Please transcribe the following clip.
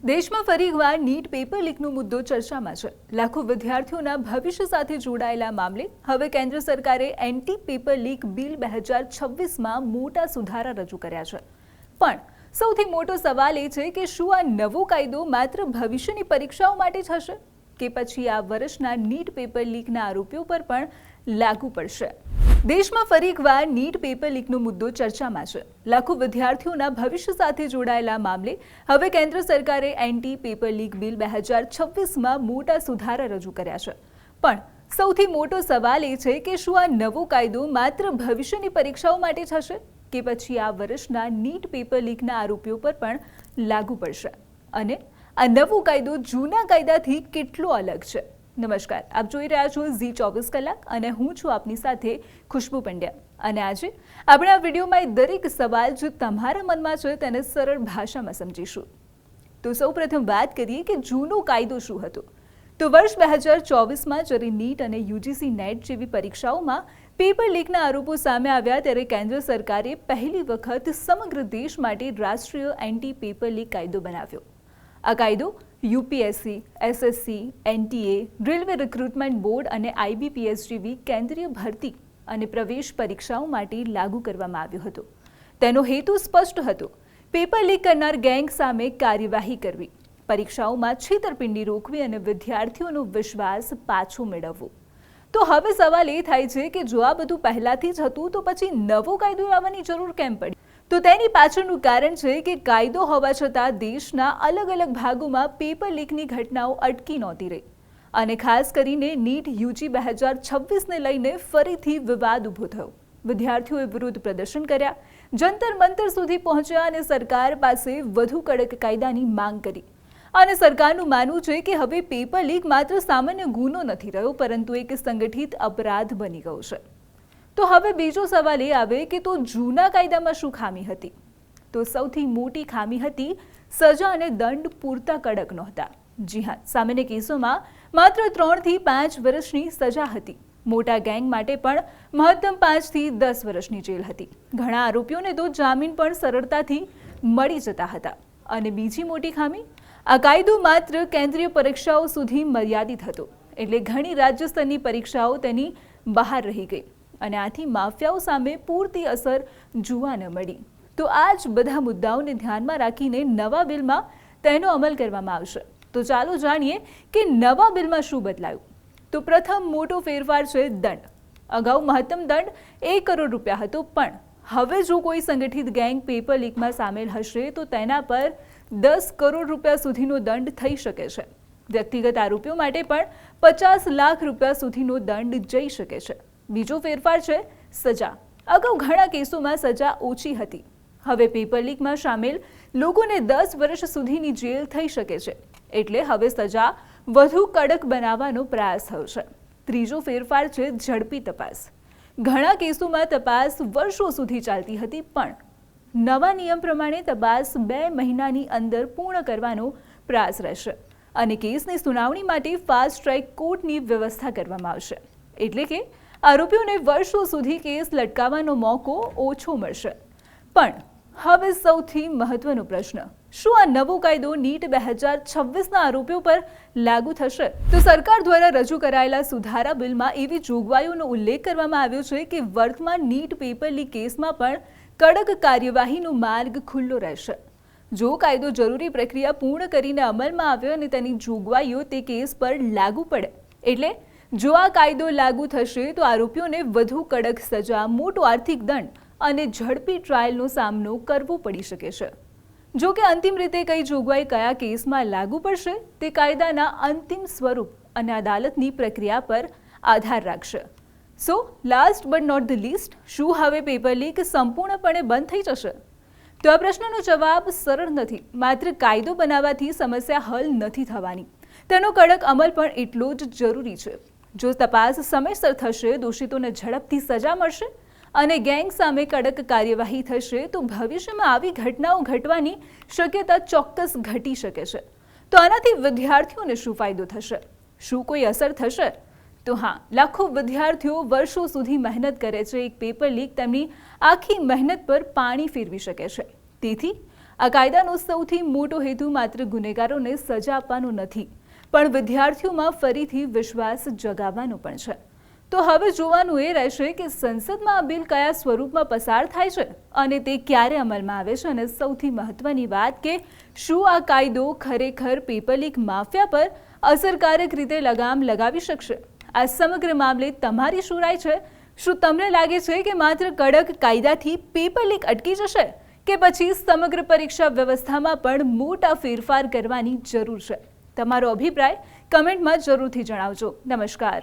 દેશમાં ફરી એકવાર નીટ પેપર લીકનો મુદ્દો ચર્ચામાં છે। લાખો વિદ્યાર્થીઓના ભવિષ્ય સાથે જોડાયેલા મામલે હવે કેન્દ્ર સરકારે એન્ટી પેપર લીક બિલ 2026માં મોટા સુધારા રજૂ કર્યા છે। પણ સૌથી મોટો સવાલ એ છે કે શું આ નવો કાયદો માત્ર ભવિષ્યની પરીક્ષાઓ માટે જ હશે કે પછી આ વર્ષના નીટ પેપર લીકના આરોપીઓ પર પણ લાગુ પડશે? દેશમાં ફરી એકવાર નીટ પેપર લીકનો મુદ્દો ચર્ચામાં છે। લાખો વિદ્યાર્થીઓના ભવિષ્ય સાથે જોડાયેલા મામલે હવે કેન્દ્ર સરકારે એન્ટી પેપર લીક બિલ 2026માં મોટા સુધારા રજૂ કર્યા છે। પણ સૌથી મોટો સવાલ એ છે કે શું આ નવો કાયદો માત્ર ભવિષ્યની પરીક્ષાઓ માટે જ હશે કે પછી આ વર્ષના નીટ પેપર લીકના આરોપીઓ પર પણ લાગુ પડશે? અને આ નવો કાયદો જૂના કાયદાથી કેટલો અલગ છે? નમસ્કાર, આપ જોઈ રહ્યા છો ઝી24 કલાક અને હું છું આપની સાથે ખુશ્બુ પંડ્યા। અને આજે આપણે આ વિડીયોમાં એ દરેક સવાલ જે તમારા મનમાં છે તેને સરળ ભાષામાં સમજીશું। તો સૌપ્રથમ વાત કરીએ કે જૂનો કાયદો શું હતો। તો વર્ષ 2024માં જ્યારે નીટ અને યુજીસી નેટ જેવી પરીક્ષાઓમાં પેપર લીકના આરોપો સામે આવ્યા ત્યારે કેન્દ્ર સરકારે પહેલી વખત સમગ્ર દેશ માટે રાષ્ટ્રીય એન્ટી પેપર લીક કાયદો બનાવ્યો। આ કાયદો UPSC, SSC, NTA, railway recruitment board અને આઈબીપીએસ જેવી કેન્દ્રીય ભરતી અને પ્રવેશ પરીક્ષાઓ માટે લાગુ કરવામાં આવ્યો હતો। તેનો હેતુ સ્પષ્ટ હતો, પેપર લીક કરનાર ગેંગ સામે કાર્યવાહી કરવી, પરીક્ષાઓમાં છેતરપિંડી રોકવી અને વિદ્યાર્થીઓનો વિશ્વાસ પાછો મેળવવો। તો હવે સવાલ એ થાય છે કે જો આ બધું પહેલાથી જ હતું તો પછી નવો કાયદો લાવવાની જરૂર કેમ પડી? તો તેની પાછળનું કારણ છે કે કાયદો હોવા છતાં દેશના અલગ અલગ ભાગોમાં પેપર લીકની ઘટનાઓ અટકી નહોતી રહી અને ખાસ કરીને નીટ યુજી 2026ને લઈને ફરીથી વિવાદ ઊભો થયો। વિદ્યાર્થીઓએ વિરોધ પ્રદર્શન કર્યા, જંતર મંતર સુધી પહોંચ્યા અને સરકાર પાસે વધુ કડક કાયદાની માંગ કરી। અને સરકારનું માનવું છે કે હવે પેપર લીક માત્ર સામાન્ય ગુનો નથી રહ્યો પરંતુ એક સંગઠિત અપરાધ બની ગયો છે। તો હવે બીજો સવાલ એ આવે કે તો જૂના કાયદામાં શું ખામી હતી? તો સૌથી મોટી ખામી હતી સજા અને દંડ પૂરતા કડક નહોતા। જી હા, સામાન્ય કેસોમાં માત્ર 3 થી 5 વર્ષની સજા હતી। મોટા ગેંગ માટે પણ મહત્તમ 5 થી 10 વર્ષની જેલ હતી। ઘણા આરોપીઓને તો જામીન પણ સરળતાથી મળી જતા હતા। અને બીજી મોટી ખામી, આ કાયદો માત્ર કેન્દ્રીય પરીક્ષાઓ સુધી મર્યાદિત હતો એટલે ઘણી રાજ્ય સ્તરની પરીક્ષાઓ તેની બહાર રહી ગઈ અને આથી માફિયાઓ સામે પૂરતી અસર જોવા ન મળી। તો આ જ બધા મુદ્દાઓને ધ્યાનમાં રાખીને નવા બિલમાં તેનો અમલ કરવામાં આવશે। તો ચાલો જાણીએ કે નવા બિલમાં શું બદલાયું। તો પ્રથમ મોટો ફેરફાર છે દંડ। અગાઉ મહત્તમ દંડ 1 કરોડ રૂપિયા હતો પણ હવે જો કોઈ સંગઠિત ગેંગ પેપર લીકમાં સામેલ હશે તો તેના પર 10 કરોડ રૂપિયા સુધીનો દંડ થઈ શકે છે। વ્યક્તિગત આરોપીઓ માટે પણ 50 લાખ રૂપિયા સુધીનો દંડ જઈ શકે છે। બીજો ફેરફાર છે સજા। અગાઉ ઘણા કેસોમાં સજા ઓછી હતી, હવે પેપર લીકમાં સામેલ લોકોને 10 વર્ષ સુધીની જેલ થઈ શકે છે એટલે હવે સજા વધુ કડક બનાવવાનો પ્રયાસ થયો છે। ત્રીજો ફેરફાર છે ઝડપી તપાસ। ઘણા કેસોમાં તપાસ વર્ષો સુધી ચાલતી હતી પણ નવા નિયમ પ્રમાણે તપાસ 2 મહિનાની અંદર પૂર્ણ કરવાનો પ્રયાસ રહેશે અને કેસની સુનાવણી માટે ફાસ્ટ ટ્રેક કોર્ટની વ્યવસ્થા કરવામાં આવશે એટલે કે આરોપીઓને વર્ષો સુધી કેસ લટકાવવાનો મોકો ઓછો મળશે। પણ હવે સૌથી મહત્વનો પ્રશ્ન, શું આ નવો કાયદો નીટ 2026ના આરોપીઓ પર લાગુ થશે? તો સરકાર દ્વારા રજૂ કરાયેલા સુધારા બિલમાં એવી જોગવાઈઓનો ઉલ્લેખ કરવામાં આવ્યો છે કે વર્તમાન નીટ પેપર લીક કેસમાં પણ કડક કાર્યવાહીનો માર્ગ ખુલ્લો રહેશે। જો કાયદો જરૂરી પ્રક્રિયા પૂર્ણ કરીને અમલમાં આવ્યો અને તેની જોગવાઈઓ તે કેસ પર લાગુ પડે એટલે જો આ કાયદો લાગુ થશે તો આરોપીઓને વધુ કડક સજા, મોટો આર્થિક દંડ અને ઝડપી ટ્રાયલનો સામનો કરવો પડી શકે છે। જો કે અંતિમ રીતે કઈ જોગવાઈ કયા કેસમાં લાગુ પડશે તે કાયદાના અંતિમ સ્વરૂપ અને અદાલતની પ્રક્રિયા પર આધાર રાખશે। So last but not the least, શું હવે પેપર લીક સંપૂર્ણપણે બંધ થઈ જશે? તો આ પ્રશ્નનો જવાબ સરળ નથી। માત્ર કાયદો બનાવવાથી સમસ્યા હલ નથી થવાની, તેનો કડક અમલ પણ એટલો જ જરૂરી છે। જો તપાસ સમયસર થશે, દોષિતોને ઝડપથી સજા મળશે અને ગેંગ સામે કડક કાર્યવાહી થશે તો ભવિષ્યમાં આવી ઘટનાઓ ઘટવાની શક્યતા ચોક્કસ ઘટી શકે છે। તો આનાથી વિદ્યાર્થીઓને શું ફાયદો થશે? શું કોઈ અસર થશે? તો હા, લાખો વિદ્યાર્થીઓ વર્ષો સુધી મહેનત કરે છે। એક પેપર લીક તેમની આખી મહેનત પર પાણી ફેરવી શકે છે। તેથી આ કાયદાનો સૌથી મોટો હેતુ માત્ર ગુનેગારોને સજા આપવાનો નથી, પણ વિદ્યાર્થીઓમાં ફરીથી વિશ્વાસ જગાવવાનો પણ છે. તો હવે જોવાનું એ રહેશે કે સંસદમાં આ બિલ કયા સ્વરૂપમાં પસાર થાય છે અને તે ક્યારે અમલમાં આવે છે. અને સૌથી મહત્વની વાત કે શું આ કાયદો ખરેખર પેપર લીક માફિયા પર અસરકારક રીતે લગામ લગાવી શકશે? આ સમગ્ર મામલે તમારી શું રાય છે? શું તમને લાગે છે કે માત્ર કડક કાયદાથી પેપર લીક અટકી જશે કે પછી સમગ્ર પરીક્ષા વ્યવસ્થામાં પણ મોટા ફેરફાર કરવાની જરૂર છે? તમારો અભિપ્રાય કમેન્ટમાં જરૂરથી જણાવજો. નમસ્કાર.